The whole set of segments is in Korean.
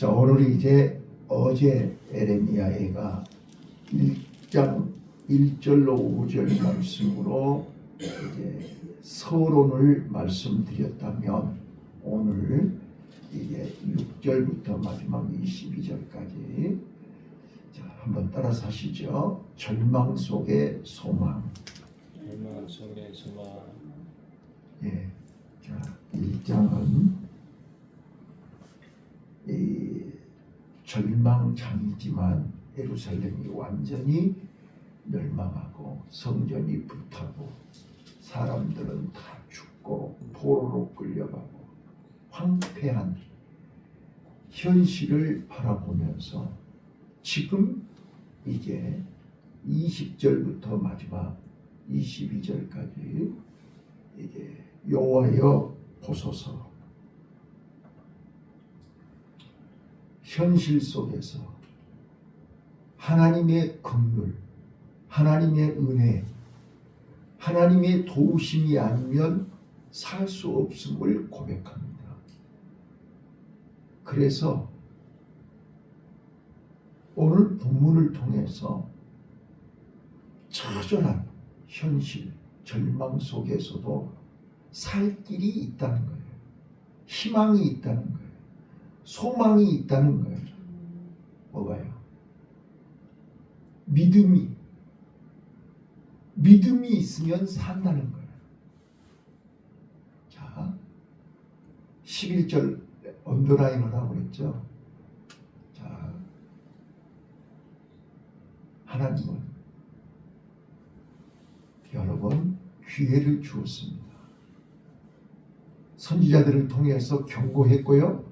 자, 오늘이 이제 어제 에레미야가 1장 1절로 5절 말씀으로 이제 서론을 말씀드렸다면, 오늘 이제 6절부터 마지막 22절까지 자, 한번 따라서 하시죠. 절망 속의 소망. 절망 속의 소망. 예. 자, 1장은 이 절망장이지만 예루살렘이 완전히 멸망하고 성전이 불타고 사람들은 다 죽고 포로로 끌려가고 황폐한 현실을 바라보면서 지금 이제 20절부터 마지막 22절까지 이제 여호와여 보소서, 현실 속에서 하나님의 긍휼, 하나님의 은혜, 하나님의 도우심이 아니면 살 수 없음을 고백합니다. 그래서 오늘 본문을 통해서 처절한 현실, 절망 속에서도 살 길이 있다는 거예요. 희망이 있다는 거예요. 소망이 있다는 거예요. 뭐가요? 믿음이 있으면 산다는 거예요. 자, 11절 언더라인을 하고 그랬죠. 자, 하나님은 여러 번 기회를 주었습니다. 선지자들을 통해서 경고했고요,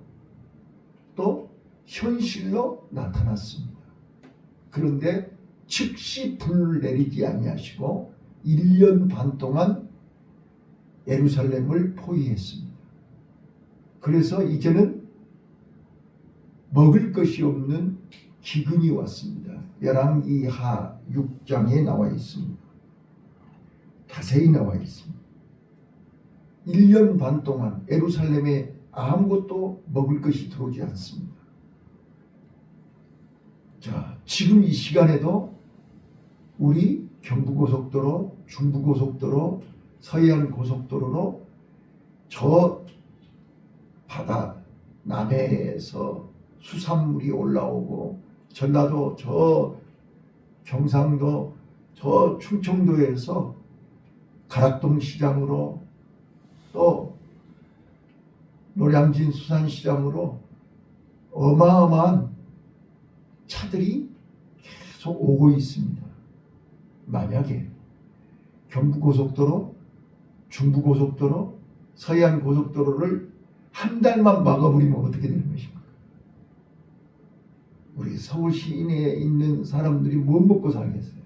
또 현실로 나타났습니다. 그런데 즉시 불을 내리지 아니하시고 1년 반 동안 예루살렘을 포위했습니다. 그래서 이제는 먹을 것이 없는 기근이 왔습니다. 열왕기하 6장에 나와 있습니다. 자세히 나와 있습니다. 1년 반 동안 예루살렘에 아무것도 먹을 것이 들어오지 않습니다. 자, 지금 이 시간에도 우리 경부고속도로, 중부고속도로, 서해안 고속도로로 저 바다 남해에서 수산물이 올라오고, 전라도 저 경상도 저 충청도에서 가락동 시장으로, 또 노량진 수산시장으로 어마어마한 차들이 계속 오고 있습니다. 만약에 경부고속도로, 중부고속도로, 서해안고속도로를 한 달만 막아버리면 어떻게 되는 것입니까? 우리 서울 시내에 있는 사람들이 뭐 먹고 살겠어요?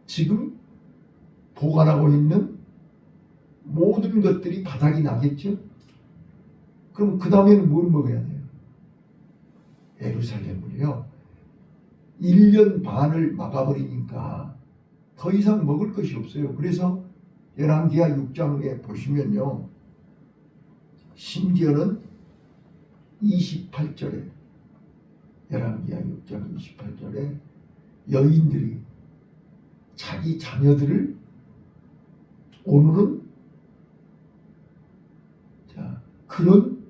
지금 보관하고 있는 모든 것들이 바닥이 나겠죠? 그럼 그 다음에는 뭘 먹어야 돼요? 예루살렘을요, 1년 반을 막아버리니까 더 이상 먹을 것이 없어요. 그래서 열왕기하 6장에 보시면요, 심지어는 28절에, 열왕기하 6장 28절에 여인들이 자기 자녀들을, 오늘은 자, 그런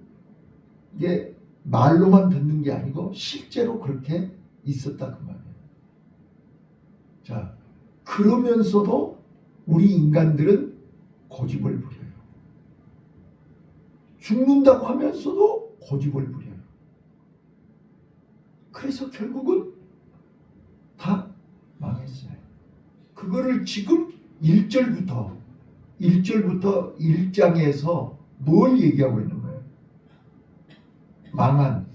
게 말로만 듣는 게 아니고 실제로 그렇게 있었다 그 말이에요. 자, 그러면서도 우리 인간들은 고집을 부려요. 죽는다고 하면서도 고집을 부려요. 그래서 결국은 다 망했어요. 그거를 지금 1절부터 1장에서 뭘 얘기하고 있는 거예요? 망한,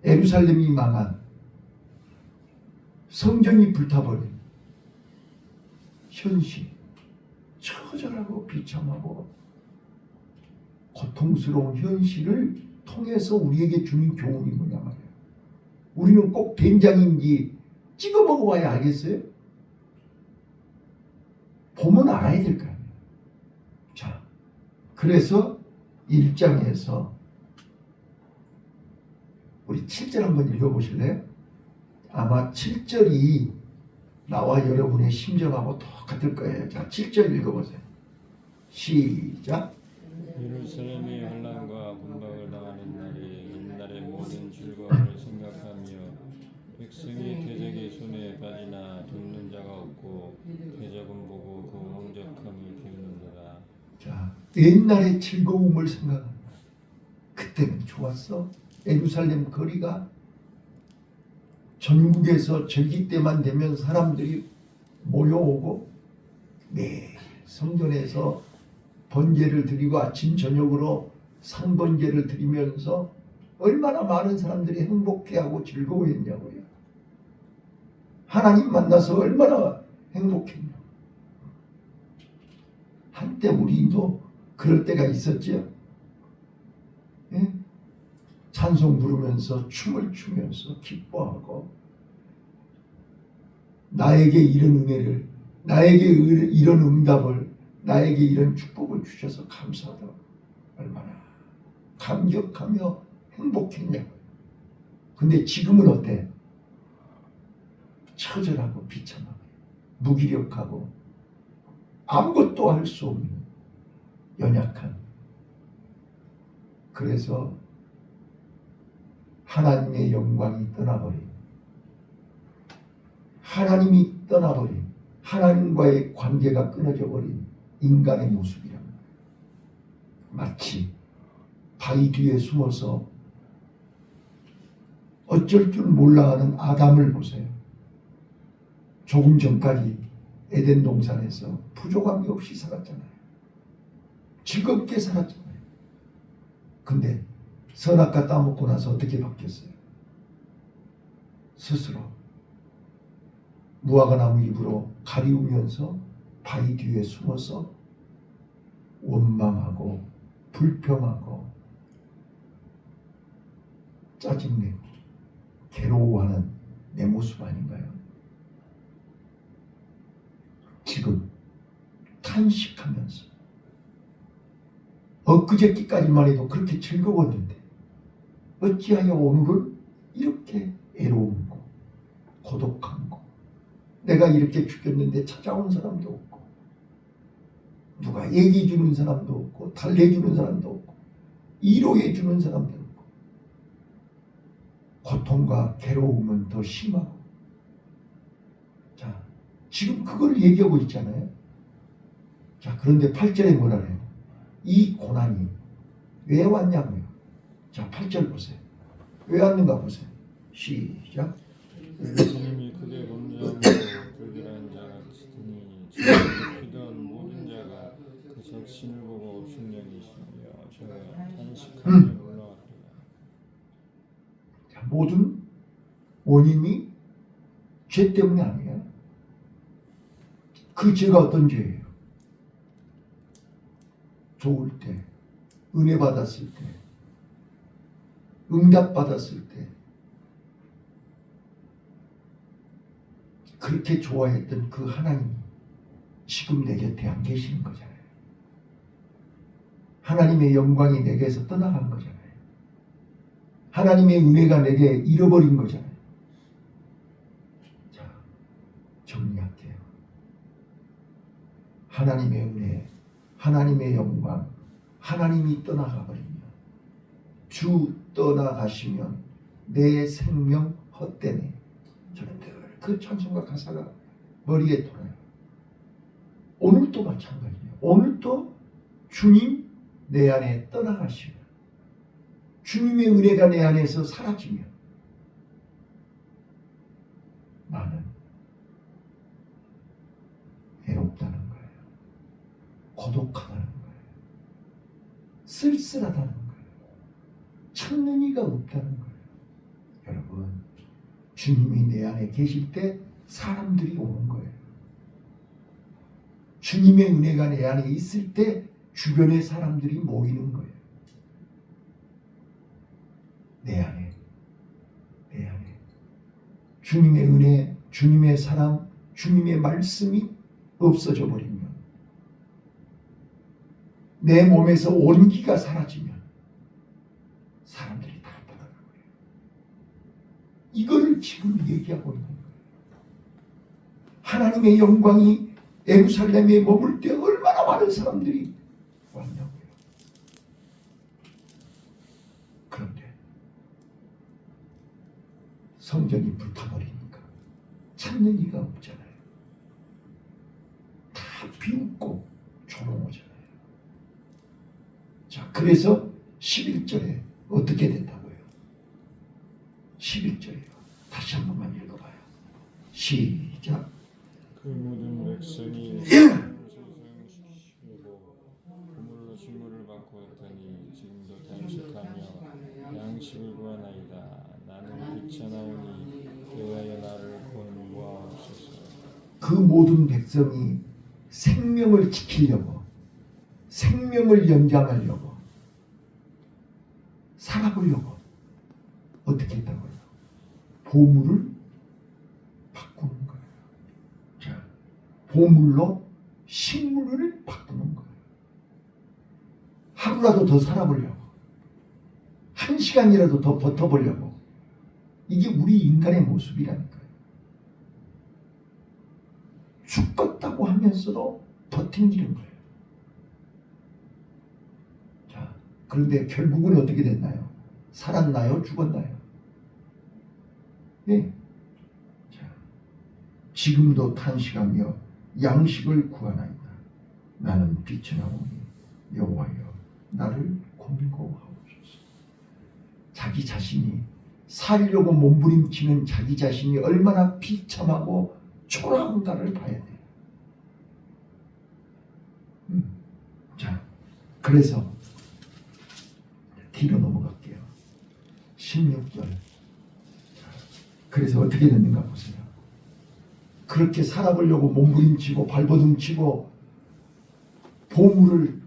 예루살렘이 망한, 성전이 불타버린 현실, 처절하고 비참하고 고통스러운 현실을 통해서 우리에게 주는 교훈이 뭐냐 말이에요. 우리는 꼭 된장인지 찍어 먹어봐야 알겠어요? 보면 알아야 될 거 아니에요. 자, 그래서 1장에서 우리 7절 한번 읽어보실래요? 아마 7절이 나와 여러분의 심정하고 똑같을 거예요. 자, 7절 읽어보세요. 시작. 예루살렘이 환난과 군박을 당하는 날이 옛날의 모든 즐거움을 생각하며 백성이 대적의 손에 빠지나 돕는 자가 없고 대적은 보고 그 황적함을 비우는도다. 자, 옛날의 즐거움을 생각한다. 그때는 좋았어. 예루살렘 거리가 전국에서 절기 때만 되면 사람들이 모여오고 매일 성전에서 번제를 드리고 아침 저녁으로 상번제를 드리면서 얼마나 많은 사람들이 행복해하고 즐거워했냐고요. 하나님 만나서 얼마나 행복했냐. 한때 우리도 그럴 때가 있었죠. 예? 찬송 부르면서 춤을 추면서 기뻐하고 나에게 이런 은혜를, 나에게 이런 응답을, 나에게 이런 축복을 주셔서 감사하다고 얼마나 감격하며 행복했냐고. 근데 지금은 어때? 처절하고 비참하고 무기력하고 아무것도 할 수 없는 연약한. 그래서 하나님의 영광이 떠나버린, 하나님이 떠나버린, 하나님과의 관계가 끊어져 버린 인간의 모습이랍니다. 마치 바위 뒤에 숨어서 어쩔 줄 몰라하는 아담을 보세요. 조금 전까지 에덴 동산에서 부족함이 없이 살았잖아요. 즐겁게 살았잖아요. 근데 선악과 따먹고 나서 어떻게 바뀌었어요? 스스로 무화과나무 잎으로 가리우면서 바위 뒤에 숨어서 원망하고 불평하고 짜증내고 괴로워하는 내 모습 아닌가요? 지금 탄식하면서 엊그저께까지만 해도 그렇게 즐거웠는데 어찌하여 오늘은 이렇게 애로운 거, 고독한 거, 내가 이렇게 죽였는데 찾아온 사람도 없고 누가 얘기해 주는 사람도 없고 달래주는 사람도 없고 위로해 주는 사람도 없고 고통과 괴로움은 더 심하고. 자, 지금 그걸 얘기하고 있잖아요. 자, 그런데 8절에 뭐라 그래요? 이 고난이 왜 왔냐고요. 자, 8절 보세요. 왜 왔는가 보세요. 시작. 예루살렘이 크게 범죄하고 불결한 자가 치더니 지금 피던 모든 자가 그 적신을 보고 업신여기시며 저가 탄식하며 올라왔도다. 자, 모든 원인이 죄 때문이 아니에요. 그 죄가 어떤 죄예요? 좋을 때, 은혜 받았을 때, 응답 받았을 때 그렇게 좋아했던 그 하나님이 지금 내 곁에 안 계시는 거잖아요. 하나님의 영광이 내게서 떠나간 거잖아요. 하나님의 은혜가 내게 잃어버린 거잖아요. 자, 정리할게요. 하나님의 은혜, 하나님의 영광, 하나님이 떠나가 버리면, 주 떠나가시면 내 생명 헛되네. 저는 늘 그 찬송가 가사가 머리에 돌아요. 오늘도 마찬가지예요. 오늘도 주님 내 안에 떠나가시면, 주님의 은혜가 내 안에서 사라지면 나는 외롭다는 거예요. 고독하다는 거예요. 쓸쓸하다는 거예요. 찾는 이가 없다는 거예요. 여러분, 주님이 내 안에 계실 때 사람들이 오는 거예요. 주님의 은혜가 내 안에 있을 때 주변에 사람들이 모이는 거예요. 내 안에 주님의 은혜, 주님의 사랑, 주님의 말씀이 없어져 버리면, 내 몸에서 온기가 사라지면 사람들이 다 떠나는 거예요. 이거를 지금 얘기하고 있는 거예요. 하나님의 영광이 예루살렘에 머물 때 얼마나 많은 사람들이 왔냐고요. 그런데 성전이 불타버리니까 찾는 이가 없잖아요. 다 비웃고 조롱하잖아요. 자, 그래서 11절에 어떻게 된다고요? 11절이요. 다시 한 번만 읽어봐요. 시작. 그 모든 백성이 예. 소생시키고 그물로 식물을 받고 했더니 지금도 단식하며 양식을 구하나이다. 나는 비쳐나오니 여호와여 나를 권고하옵소서. 그 모든 백성이 생명을 지키려고, 생명을 연장하려고, 살아보려고 어떻게 했다고요? 보물을 바꾸는 거예요. 자, 보물로 식물을 바꾸는 거예요. 하루라도 더 살아보려고, 한 시간이라도 더 버텨보려고. 이게 우리 인간의 모습이라니까요. 죽겠다고 하면서도 버틴다는 거예요. 자, 그런데 결국은 어떻게 됐나요? 살았나요? 죽었나요? 네. 자, 지금도 탄식하며 양식을 구하나이다. 나는 비쳐나오니 여호와여 나를 공고하옵소서. 자기 자신이 살려고 몸부림치는 자기 자신이 얼마나 비참하고 초라한가를 봐야 돼요. 자, 그래서 뒤로 넘어갈게요. 16절. 그래서 어떻게 됐는가 보세요. 그렇게 살아보려고 몸부림치고 발버둥치고 보물을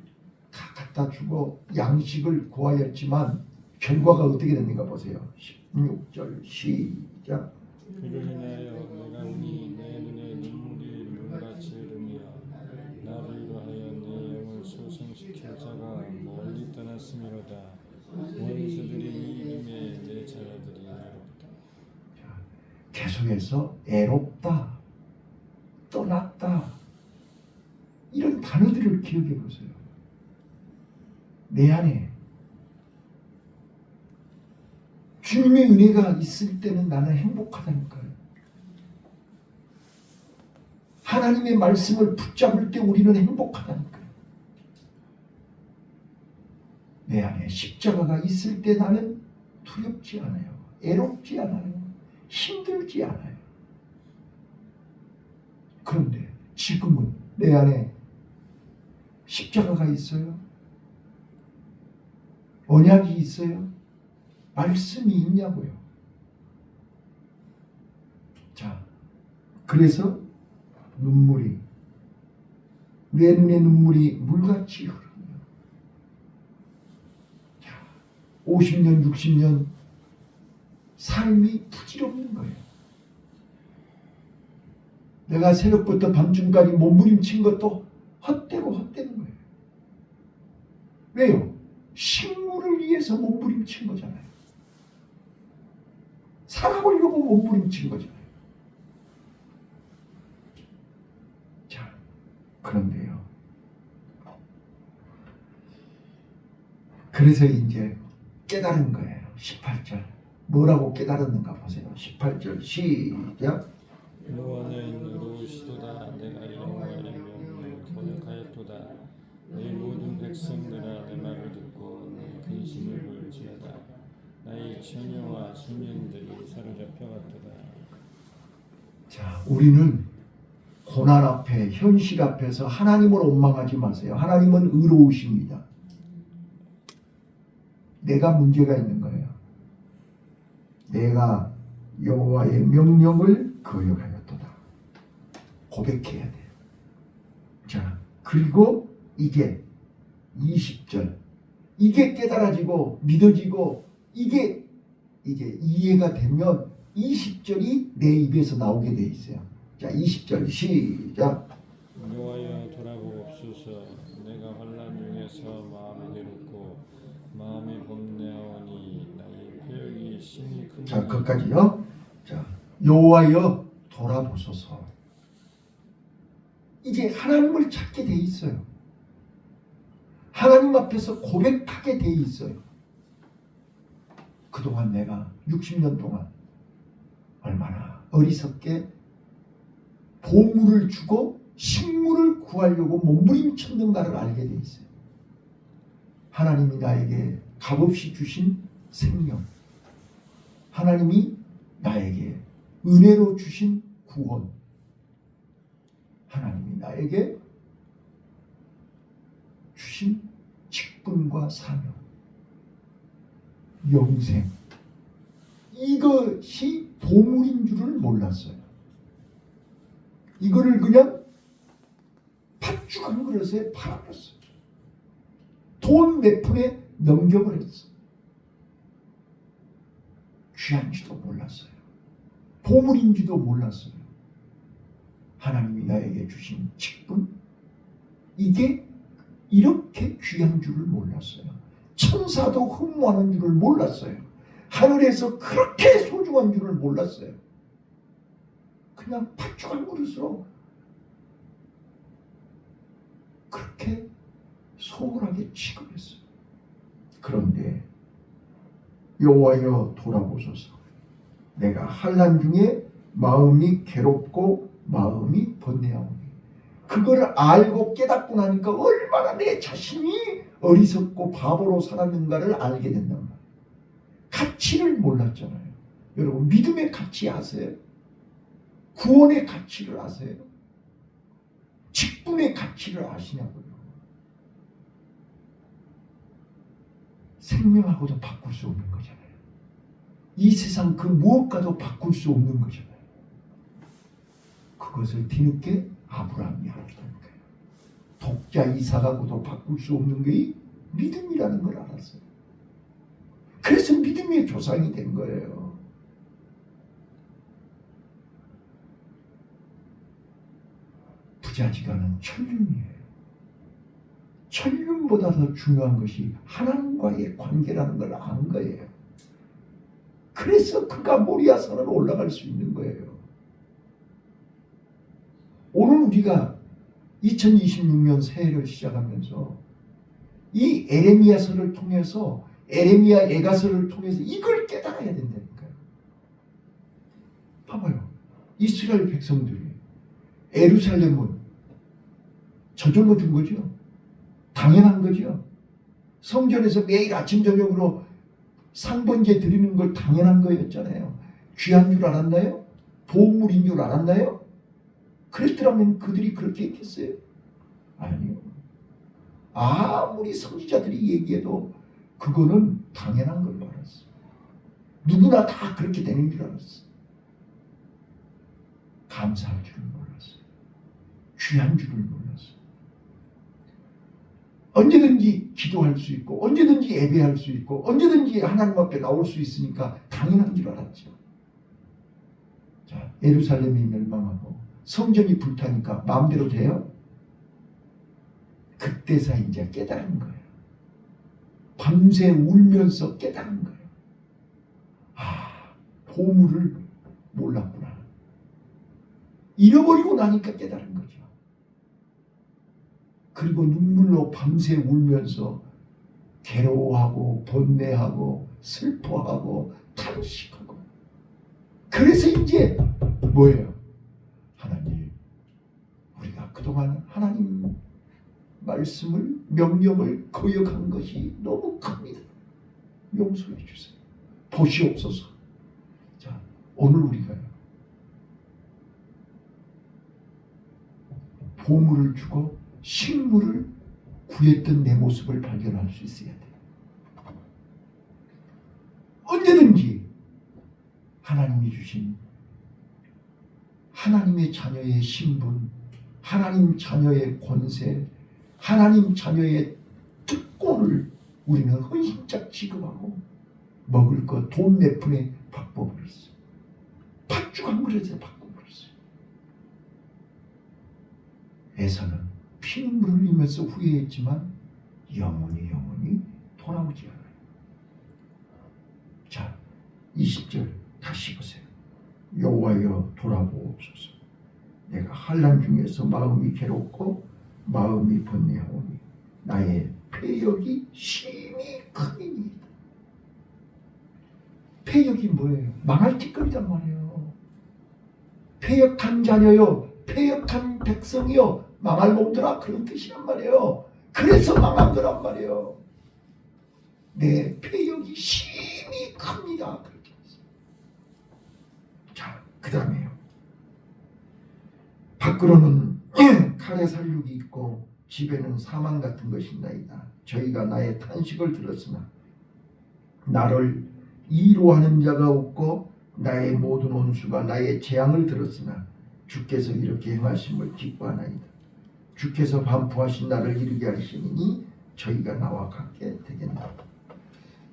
다 갖다 주고 양식을 구하였지만 결과가 어떻게 됐는가 보세요. 16절 시작. 그를 인하여 내가 우니 내 눈에 눈물이 물같이 흐르며 나를 위하여 내 영을 소생시킬 자가 멀리 떠났음이로다. 원수들이 이 이름에 내 자녀들이 외롭다. 계속해서 애롭다, 떠났다, 이런 단어들을 기억해 보세요. 내 안에 주님의 은혜가 있을 때는 나는 행복하다니까요. 하나님의 말씀을 붙잡을 때 우리는 행복하다니까요. 내 안에 십자가가 있을 때 나는 두렵지 않아요. 애롭지 않아요. 힘들지 않아요. 그런데 지금은 내 안에 십자가가 있어요. 언약이 있어요. 말씀이 있냐고요. 자, 그래서 눈물이, 내 눈에 눈물이 물같이 흐르며 50년 60년 삶이 부질없는 거예요. 내가 새벽부터 밤중까지 몸부림친 것도 헛되고 헛되는 거예요. 왜요? 식물을 위해서 몸부림친 거잖아요. 살아보려고 몸부림친 거잖아요. 자, 그런데요. 그래서 이제 깨달은 거예요. 18절. 뭐라고 깨달았는가 보세요. 18절 시작. 여호와는 의로우시도다. 내가 여호와의 명령을 거역하였도다. 내 모든 백성들아 내 말을 듣고 내 근심을 볼지어다. 나의 처녀와 소년들이 사로잡혀갔도다. 자, 우리는 고난 앞에, 현실 앞에서 하나님을 원망하지 마세요. 하나님은 의로우십니다. 내가 문제가 있는 거예요. 내가 여호와의 명령을 거역하였도다. 고백해야 돼요. 자, 그리고 이게 20절. 이게 깨달아지고 믿어지고 이게 이제 이해가 되면 20절이 내 입에서 나오게 돼 있어요. 자, 20절 시작. 여호와여 돌아보옵소서. 내가 환난 중에서 마음이 괴롭고 마음이 범내하오니 나의 표역이 심히 큽니다. 자, 거기까지요. 여호와여 돌아보소서. 이제 하나님을 찾게 돼 있어요. 하나님 앞에서 고백하게 돼 있어요. 그동안 내가 60년 동안 얼마나 어리석게 보물을 주고 식물을 구하려고 몸부림쳤는가를 알게 돼 있어요. 하나님이 나에게 값없이 주신 생명, 하나님이 나에게 은혜로 주신 구원, 하나님이 나에게 주신 직분과 사명, 영생, 이것이 보물인 줄을 몰랐어요. 이거를 그냥 팥죽 한 그릇에 팔아버렸어요. 돈 몇 푼에 넘겨버렸어요. 귀한지도 몰랐어요. 보물인지도 몰랐어요. 하나님이 나에게 주신 직분, 이게 이렇게 귀한 줄을 몰랐어요. 천사도 흠모하는 줄을 몰랐어요. 하늘에서 그렇게 소중한 줄을 몰랐어요. 그냥 팥죽 한 그릇으로 그렇게 소홀하게 취급했어요. 그런데 여호와여 돌아보소서. 내가 환난 중에 마음이 괴롭고 마음이 번뇌하오니, 그거를 알고 깨닫고 나니까 얼마나 내 자신이 어리석고 바보로 살았는가를 알게 된단 말이에요. 가치를 몰랐잖아요. 여러분, 믿음의 가치 아세요? 구원의 가치를 아세요? 직분의 가치를 아시냐고요. 생명하고도 바꿀 수 없는 거잖아요. 이 세상 그 무엇과도 바꿀 수 없는 거잖아요. 그것을 뒤늦게 아브라함이 알게 된 거예요. 독자 이삭하고도 바꿀 수 없는 게 믿음이라는 걸 알았어요. 그래서 믿음의 조상이 된 거예요. 부자지간은 천륜이에요. 천륜보다 더 중요한 것이 하나님과의 관계라는 걸 안 거예요. 그래서 그가 모리아산으로 올라갈 수 있는 거예요. 오늘 우리가 2026년 새해를 시작하면서 이 에레미야서를 통해서, 에레미야 예가서를 통해서 이걸 깨달아야 된다니까요. 봐봐요. 이스라엘 백성들이 예루살렘은 저절로 준 거죠. 당연한 거죠. 성전에서 매일 아침 저녁으로 상번제 드리는 걸 당연한 거였잖아요. 귀한 줄 알았나요? 보물인 줄 알았나요? 그랬더라면 그들이 그렇게 했겠어요? 아니요. 아무리 선지자들이 얘기해도 그거는 당연한 걸로 알았어. 누구나 다 그렇게 되는 줄 알았어. 감사할 줄을 몰랐어요. 귀한 줄을 몰랐어요. 언제든지 기도할 수 있고, 언제든지 예배할 수 있고, 언제든지 하나님 앞에 나올 수 있으니까 당연한 줄 알았죠. 자, 예루살렘이 멸망하고 성전이 불타니까 마음대로 돼요? 그때서 이제 깨달은 거예요. 밤새 울면서 깨달은 거예요. 아, 보물을 몰랐구나. 잃어버리고 나니까 깨달은 거죠. 그리고 눈물로 밤새 울면서 괴로워하고 번뇌하고 슬퍼하고 탄식하고, 그래서 이제 뭐예요? 하나님, 우리가 그동안 하나님 말씀을, 명령을 거역한 것이 너무 큽니다. 용서해 주세요. 보시옵소서. 자, 오늘 우리가요, 보물을 주고 식물을 구했던 내 모습을 발견할 수 있어야 돼요. 언제든지 하나님이 주신 하나님의 자녀의 신분, 하나님 자녀의 권세, 하나님 자녀의 특권을 우리는 헌신짝 취급하고 먹을 것 돈 몇 푼에 바꿔버렸어요. 팥죽 한 그릇에 바꿔버렸어요. 에서는 피눈물을 흘리면서 후회했지만 영원히 돌아오지 않아요. 자, 20절 다시 보세요. 여호와여 돌아보옵소서. 내가 환난 중에서 마음이 괴롭고 마음이 번뇌하오니 나의 패역이 심히 크니이다. 패역이 뭐예요? 망할 짓거리란 말이에요. 패역한 자녀요, 패역한 백성이요, 망할 놈들아, 그런 뜻이란 말이에요. 그래서 망한 거란 말이에요. 내 패역이 심히 큽니다. 그렇게 했어요. 자, 그 다음에요. 밖으로는 칼의 살육이 있고 집에는 사망 같은 것이 나이다. 저희가 나의 탄식을 들었으나 나를 이로하는 자가 없고 나의 모든 온수가 나의 재앙을 들었으나 주께서 이렇게 행하심을 기뻐하나이다. 주께서 반포하신 나를 이르게 하시니 저희가 나와 같게 되겠다.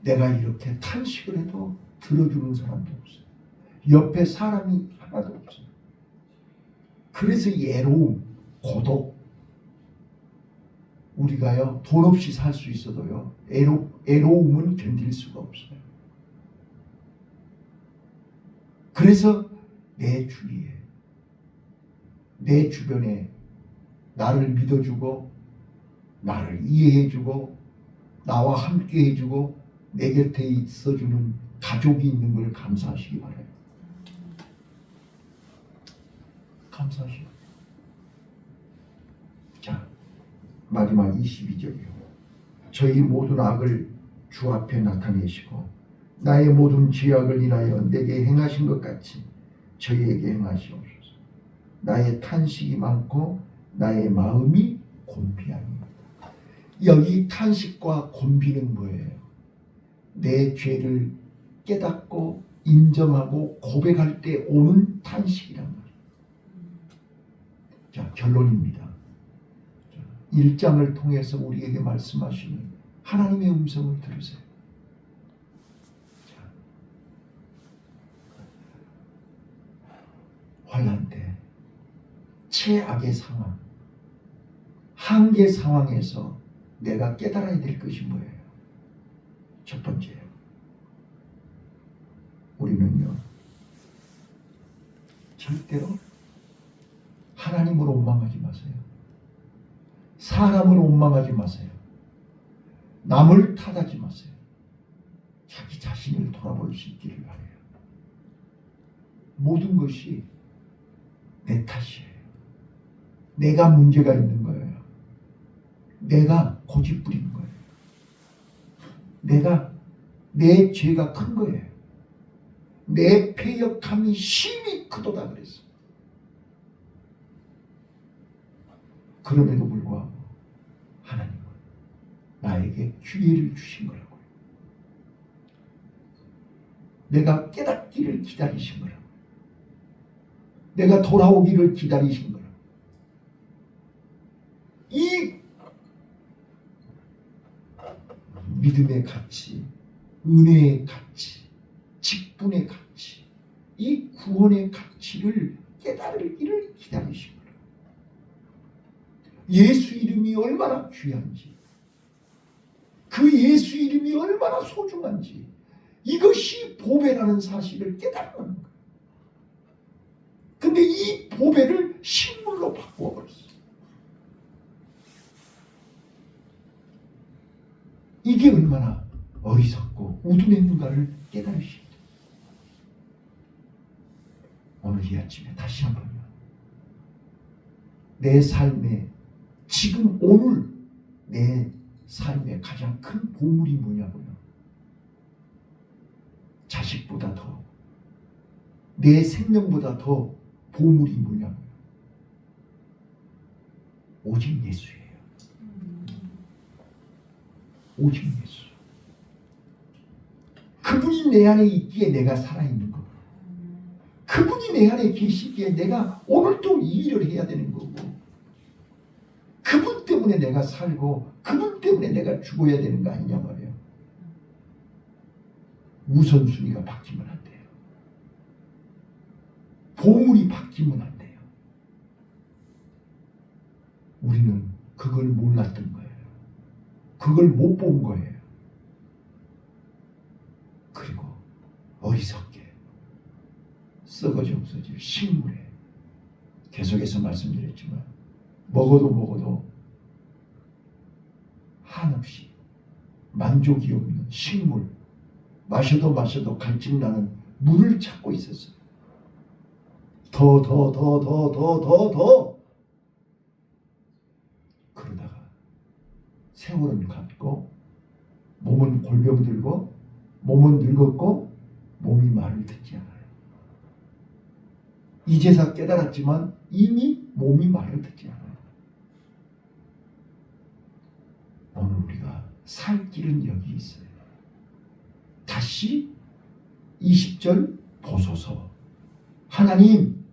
내가 이렇게 탄식을 해도 들어주는 사람도 없어요. 옆에 사람이 하나도 없어요. 그래서 예로움, 고독. 우리가요 돈 없이 살 수 있어도요 애로움은 견딜 수가 없어요. 그래서 내 주위에, 내 주변에 나를 믿어주고 나를 이해해주고 나와 함께 해주고 내 곁에 있어주는 가족이 있는 걸 감사하시기 바라요. 감사하시오. 자, 마지막 22절이요. 저희 모든 악을 주 앞에 나타내시고 나의 모든 죄악을 인하여 내게 행하신 것 같이 저희에게 행하시옵소서. 나의 탄식이 많고 나의 마음이 곤비합니다. 여기 탄식과 곤비는 뭐예요? 내 죄를 깨닫고 인정하고 고백할 때 오는 탄식이란 말이에요. 자, 결론입니다. 1장을 통해서 우리에게 말씀하시는 하나님의 음성을 들으세요. 자, 환난 때 최악의 상황, 한계 상황에서 내가 깨달아야 될 것이 뭐예요? 첫 번째요. 우리는요 절대로 하나님을 원망하지 마세요. 사람을 원망하지 마세요. 남을 탓하지 마세요. 자기 자신을 돌아볼 수 있기를 바라요. 모든 것이 내 탓이에요. 내가 문제가 있는 거예요. 내가 고집 부린 거예요. 내 죄가 큰 거예요. 내 패역함이 심히 크도다 그랬어. 그럼에도 불구하고 하나님은 나에게 기회를 주신 거라고요. 내가 깨닫기를 기다리신 거라고요. 내가 돌아오기를 기다리신 거라고요. 이 믿음의 가치, 은혜의 가치, 직분의 가치, 이 구원의 가치를 깨달기를 기다리신 거예요. 예수 이름이 얼마나 귀한지, 그 예수 이름이 얼마나 소중한지, 이것이 보배라는 사실을 깨달는 거예요. 근데 이 보배를 식물로 바꾸어 버렸어요. 이게 얼마나 어리석고 우둔했는가를 깨달으십니다. 오늘 이 아침에 다시 한번요. 내 삶에 지금 오늘 내 삶의 가장 큰 보물이 뭐냐고요. 자식보다 더, 내 생명보다 더 보물이 뭐냐고요. 오직 예수예요. 오직 예수. 그분이 내 안에 있기에 내가 살아있는 거고, 그분이 내 안에 계시기에 내가 오늘도 이 일을 해야 되는 거고, 그분 때문에 내가 살고 그분 때문에 내가 죽어야 되는 거 아니냐 말이에요. 우선순위가 바뀌면 안 돼요. 보물이 바뀌면 안 돼요. 우리는 그걸 몰랐던 거예요. 그걸 못 본 거예요. 그리고 어리석게 썩어져 없어질 식물에 계속해서 말씀드렸지만 먹어도 한없이 만족이 없는 식물, 마셔도 갈증나는 물을 찾고 있었어요. 더 그러다가 세월은 갔고 몸은 골병들고 몸은 늙었고 몸이 말을 듣지 않아요. 이제서 깨달았지만 이미 몸이 말을 듣지 않아요. 오늘 우리가 살 길은 여기 있어요. 다시 20절 보소서. 하나님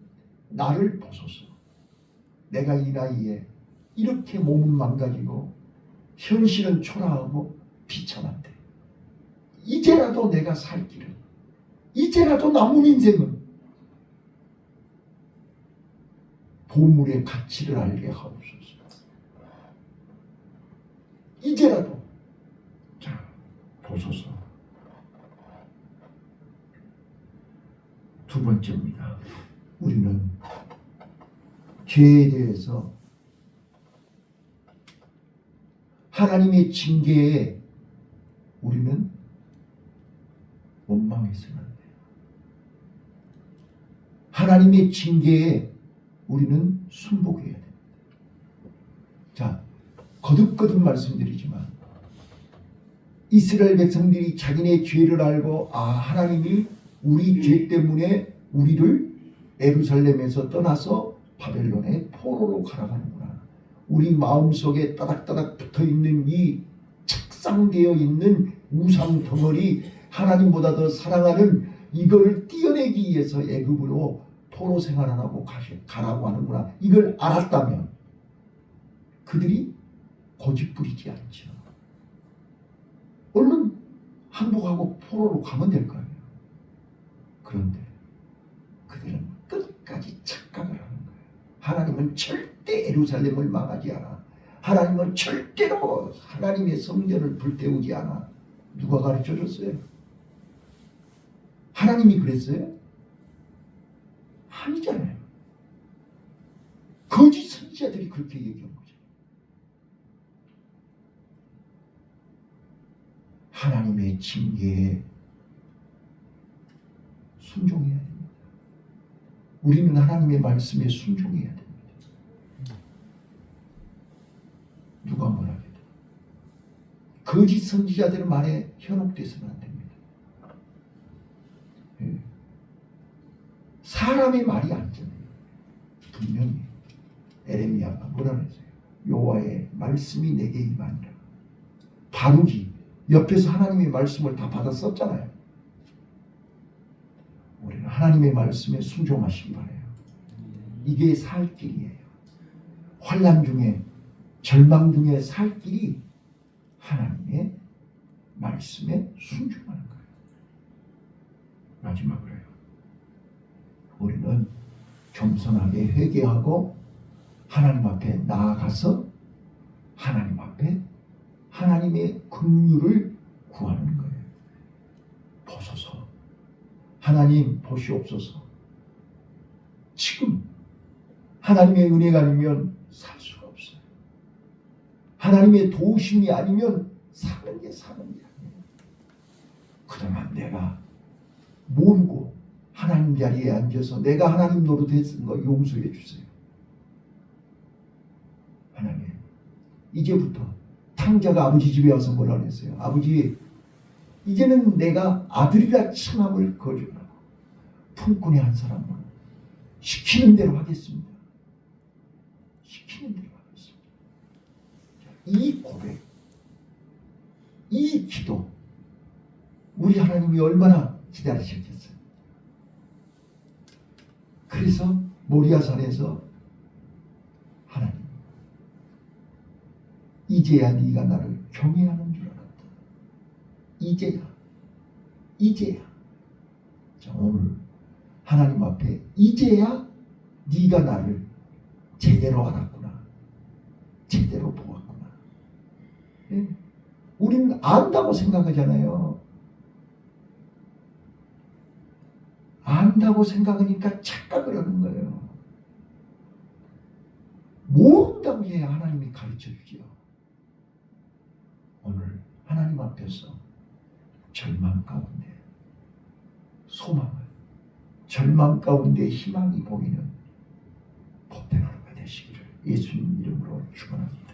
나를 보소서. 내가 이 나이에 이렇게 몸은 망가지고 현실은 초라하고 비참한데 이제라도 내가 살 길은, 이제라도 남은 인생은 보물의 가치를 알게 하옵소서. 이제라도 자 보소서. 두 번째입니다. 우리는 죄에 대해서 하나님의 징계에 우리는 원망해서는 안 돼요. 하나님의 징계에 우리는 순복해야 됩니다. 자, 거듭 말씀드리지만 이스라엘 백성들이 자기네 죄를 알고 하나님이 우리 죄 때문에 우리를 예루살렘에서 떠나서 바벨론의 포로로 가라가는구나. 우리 마음속에 따닥따닥 붙어있는 이 착상되어 있는 우상 덩어리, 하나님보다 더 사랑하는 이걸 띄어내기 위해서 애굽으로 포로 생활하라고 가라고 하는구나. 이걸 알았다면 그들이 고집 부리지 않죠. 얼른 항복하고 포로로 가면 될 거 아니에요. 그런데 그들은 끝까지 착각을 하는 거예요. 하나님은 절대 예루살렘을 망하지 않아. 하나님은 절대로 하나님의 성전을 불태우지 않아. 누가 가르쳐줬어요? 하나님이 그랬어요? 아니잖아요. 거짓 선지자들이 그렇게 얘기한 거죠. 하나님의 징계에 순종해야 됩니다. 우리는 하나님의 말씀에 순종해야 됩니다. 누가 뭐라 해도 거짓 선지자들의 말에 현혹돼서는 안 됩니다. 사람의 말이 아니잖아요. 분명히 에레미야가 뭐라 그랬어요? 여호와의 말씀이 내게 임하니라. 바룩이 옆에서 하나님의 말씀을 다 받아 썼잖아요. 우리는 하나님의 말씀에 순종하시기 바라요. 이게 살 길이에요. 환난 중에, 절망 중에 살 길이 하나님의 말씀에 순종하는 거예요. 마지막으로요. 우리는 겸손하게 회개하고 하나님 앞에 나아가서 하나님 앞에 하나님의 긍휼을 구하는 거예요. 보소서. 하나님 보시옵소서. 지금 하나님의 은혜가 아니면 살 수가 없어요. 하나님의 도우심이 아니면 사는 게 아니에요. 그동안 내가 모르고 하나님 자리에 앉아서 내가 하나님 노릇했던 거 용서해 주세요. 하나님, 이제부터 탕자가 아버지 집에 와서 뭐라 그랬어요? 아버지, 이제는 내가 아들이라 칭함을 거절하고 품꾼의 한 사람으로 시키는 대로 하겠습니다. 시키는 대로 하겠습니다. 이 고백, 이 기도, 우리 하나님이 얼마나 기다리셨겠어요. 그래서 모리아산에서 하나님, 이제야 네가 나를 경외하는 줄 알았다. 이제야. 자, 오늘 하나님 앞에 이제야 네가 나를 제대로 알았구나. 제대로 보았구나. 네? 우리는 안다고 생각하잖아요. 안다고 생각하니까 착각을 하는 거예요. 모른다고 해야 하나님이 가르쳐 주지요. 오늘 하나님 앞에서 절망 가운데 소망을, 절망 가운데 희망이 보이는 복된 하루가 되시기를 예수님 이름으로 축원합니다.